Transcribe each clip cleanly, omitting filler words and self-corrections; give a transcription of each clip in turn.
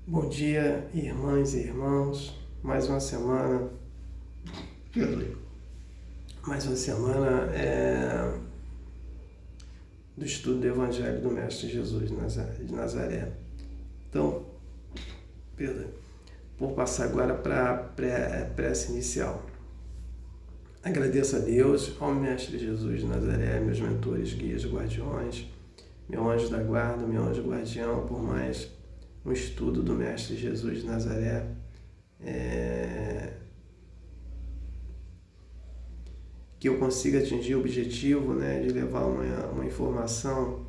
Bom dia, irmãs e irmãos. Mais uma semana. Mais uma semana do estudo do Evangelho do Mestre Jesus de Nazaré. Então, vou passar agora para a prece inicial. Agradeço a Deus, ao Mestre Jesus de Nazaré, meus mentores, guias, guardiões, meu anjo da guarda, meu anjo guardião, por mais um estudo do Mestre Jesus de Nazaré, que eu consiga atingir o objetivo, de levar uma informação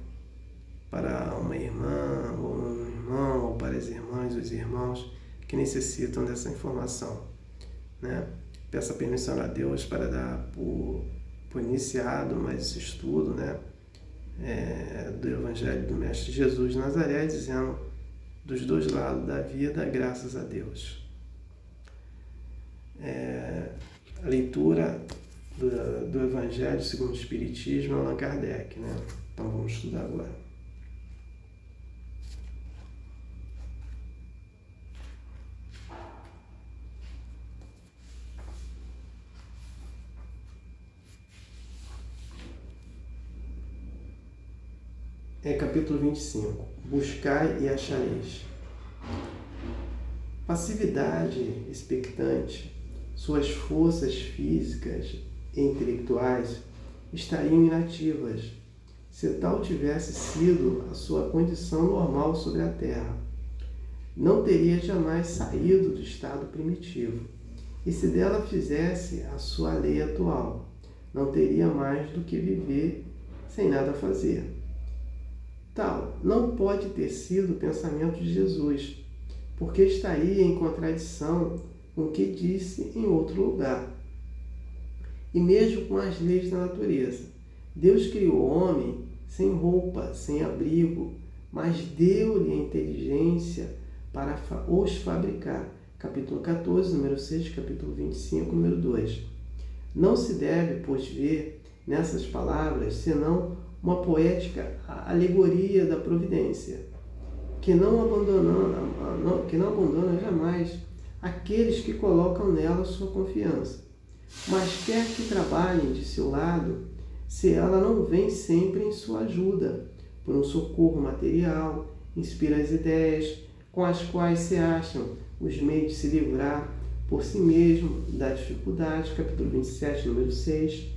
para uma irmã, ou um irmão, ou para as irmãs, os irmãos que necessitam dessa informação. Peço a permissão a Deus para dar por iniciado mais esse estudo, do Evangelho do Mestre Jesus de Nazaré, dizendo dos dois lados da vida, graças a Deus. A leitura do Evangelho segundo o Espiritismo, Allan Kardec, Então vamos estudar agora. Capítulo 25. Buscai e achareis. Passividade expectante, suas forças físicas e intelectuais estariam inativas, se tal tivesse sido a sua condição normal sobre a Terra. Não teria jamais saído do estado primitivo, e se dela fizesse a sua lei atual, não teria mais do que viver sem nada fazer. Tal não pode ter sido o pensamento de Jesus, porque estaria em contradição com o que disse em outro lugar. E mesmo com as leis da natureza, Deus criou o homem sem roupa, sem abrigo, mas deu-lhe a inteligência para os fabricar. Capítulo 14, número 6, capítulo 25, número 2. Não se deve, pois, ver nessas palavras senão uma poética alegoria da providência, que não abandona jamais aqueles que colocam nela sua confiança, mas quer que trabalhem de seu lado, se ela não vem sempre em sua ajuda, por um socorro material, inspira as ideias com as quais se acham os meios de se livrar por si mesmo das dificuldades. Capítulo 27, número 6.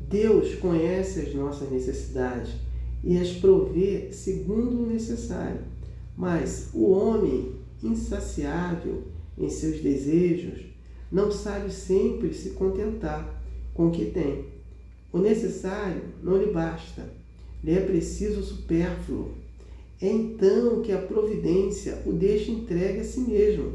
Deus conhece as nossas necessidades e as provê segundo o necessário, mas o homem, insaciável em seus desejos, não sabe sempre se contentar com o que tem. O necessário não lhe basta, lhe é preciso o supérfluo. É então que a providência o deixa entregue a si mesmo.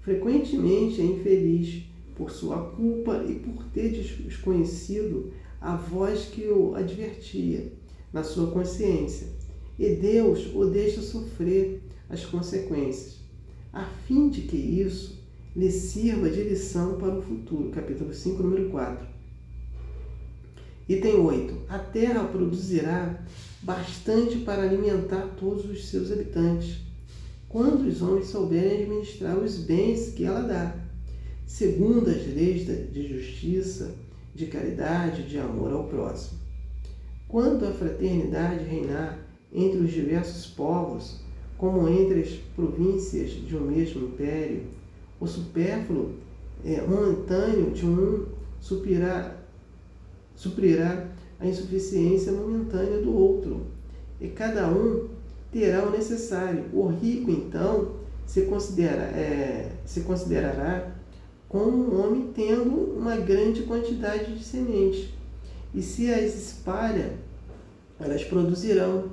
Frequentemente é infeliz por sua culpa e por ter desconhecido a voz que o advertia na sua consciência, e Deus o deixa sofrer as consequências, a fim de que isso lhe sirva de lição para o futuro. Capítulo 5, número 4. Item 8. A terra produzirá bastante para alimentar todos os seus habitantes, quando os homens souberem administrar os bens que ela dá, segundo as leis de justiça, de caridade, de amor ao próximo. Quando a fraternidade reinar entre os diversos povos, como entre as províncias de um mesmo império, o supérfluo momentâneo de um suprirá a insuficiência momentânea do outro, e cada um terá o necessário. O rico, então, se considerará como um homem tendo uma grande quantidade de sementes, e se as espalha, elas produzirão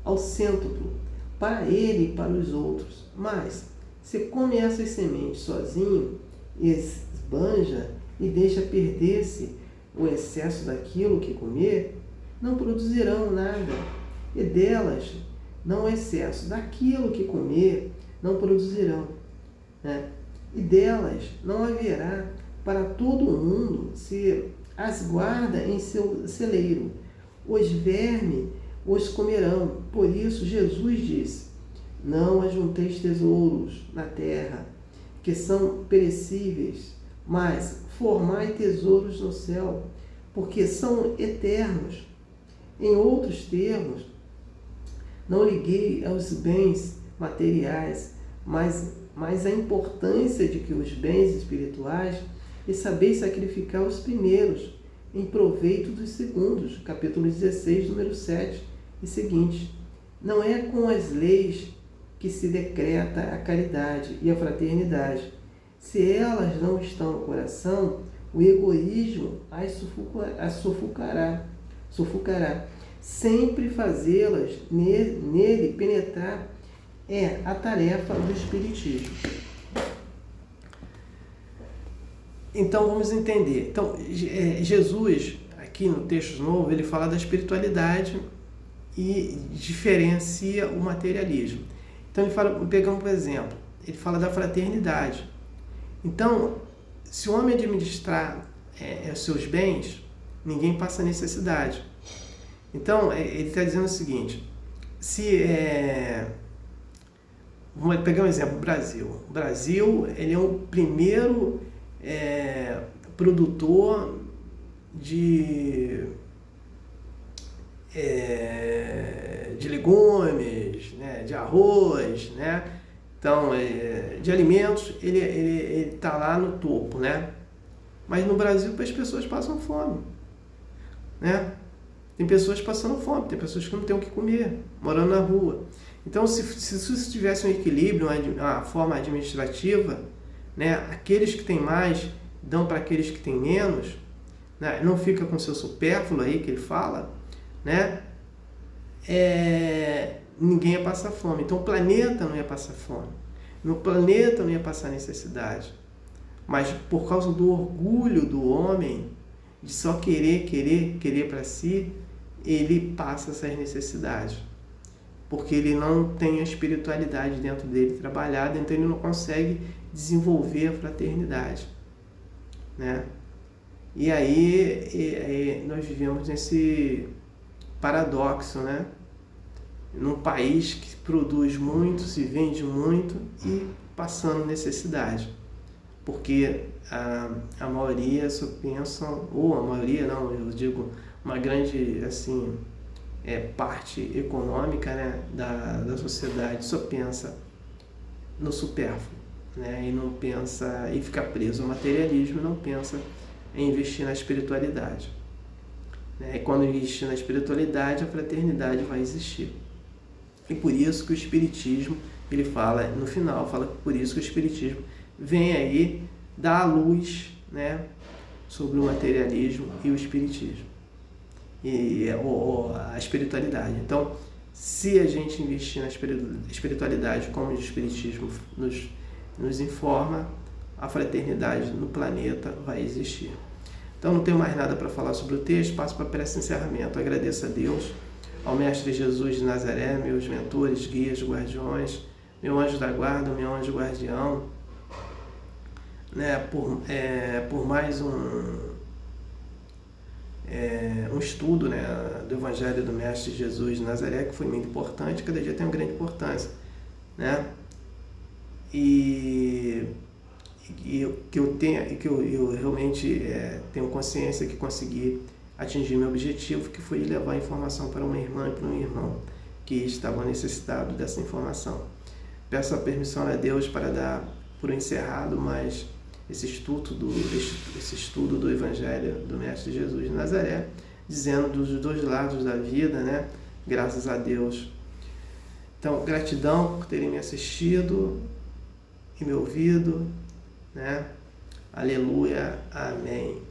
ao cêntuplo, para ele e para os outros. Mas, se come essas sementes sozinho, e esbanja e deixa perder-se o excesso daquilo que comer, não produzirão nada, e delas, não o excesso daquilo que comer, não produzirão, E delas não haverá para todo o mundo, se as guarda em seu celeiro. Os vermes os comerão. Por isso Jesus disse: Não ajunteis tesouros na terra, que são perecíveis, mas formai tesouros no céu, porque são eternos. Em outros termos, não liguei aos bens materiais, mas a importância de que os bens espirituais e saber sacrificar os primeiros em proveito dos segundos. Capítulo 16, número 7 e seguinte. Não é com as leis que se decreta a caridade e a fraternidade. Se elas não estão no coração, o egoísmo as sufocará. Sempre fazê-las nele penetrar é a tarefa do Espiritismo. Então vamos entender. Então, Jesus, aqui no texto novo, ele fala da espiritualidade e diferencia o materialismo. Então ele fala, pegamos por exemplo, ele fala da fraternidade. Então, se o homem administrar os seus bens, ninguém passa necessidade. Então, ele está dizendo o seguinte, vamos pegar um exemplo, o Brasil. O Brasil, ele é o primeiro produtor de legumes, né, de arroz, né? Então, de alimentos, ele está lá no topo, né? Mas no Brasil as pessoas passam fome, né? Tem pessoas passando fome, tem pessoas que não têm o que comer, morando na rua. Então, se isso tivesse um equilíbrio, uma forma administrativa, né, aqueles que têm mais dão para aqueles que têm menos, né, não fica com seu supérfluo aí que ele fala, né, ninguém ia passar fome. Então o planeta não ia passar fome, no planeta não ia passar necessidade, mas por causa do orgulho do homem, de só querer para si, ele passa essas necessidades, porque ele não tem a espiritualidade dentro dele trabalhada, então ele não consegue desenvolver a fraternidade, né? E aí nós vivemos nesse paradoxo, né? Num país que produz muito, se vende muito e passando necessidade, porque a maioria só pensam, ou a maioria não, eu digo uma grande assim parte econômica, né, da sociedade só pensa no supérfluo, né, e não pensa, e fica preso ao materialismo e não pensa em investir na espiritualidade, né? E quando investir na espiritualidade, a fraternidade vai existir. E por isso que o Espiritismo, ele fala, no final, fala que por isso que o Espiritismo vem aí dar a luz, né, sobre o materialismo e o Espiritismo. E a espiritualidade. Então, se a gente investir na espiritualidade, como o Espiritismo nos informa, a fraternidade no planeta vai existir. Então, não tenho mais nada para falar sobre o texto, passo para a prece de encerramento. Agradeço a Deus, ao Mestre Jesus de Nazaré, meus mentores, guias, guardiões, meu anjo da guarda, meu anjo guardião, né, por mais um estudo, né, do Evangelho do Mestre Jesus de Nazaré, que foi muito importante, cada dia tem uma grande importância, né? E que eu realmente tenho consciência que consegui atingir meu objetivo, que foi levar a informação para uma irmã e para um irmão que estavam necessitados dessa informação. Peço a permissão a Deus para dar por encerrado mais esse estudo do Evangelho do Mestre Jesus de Nazaré, dizendo dos dois lados da vida, né? Graças a Deus. Então, gratidão por terem me assistido e me ouvido, né? Aleluia, amém.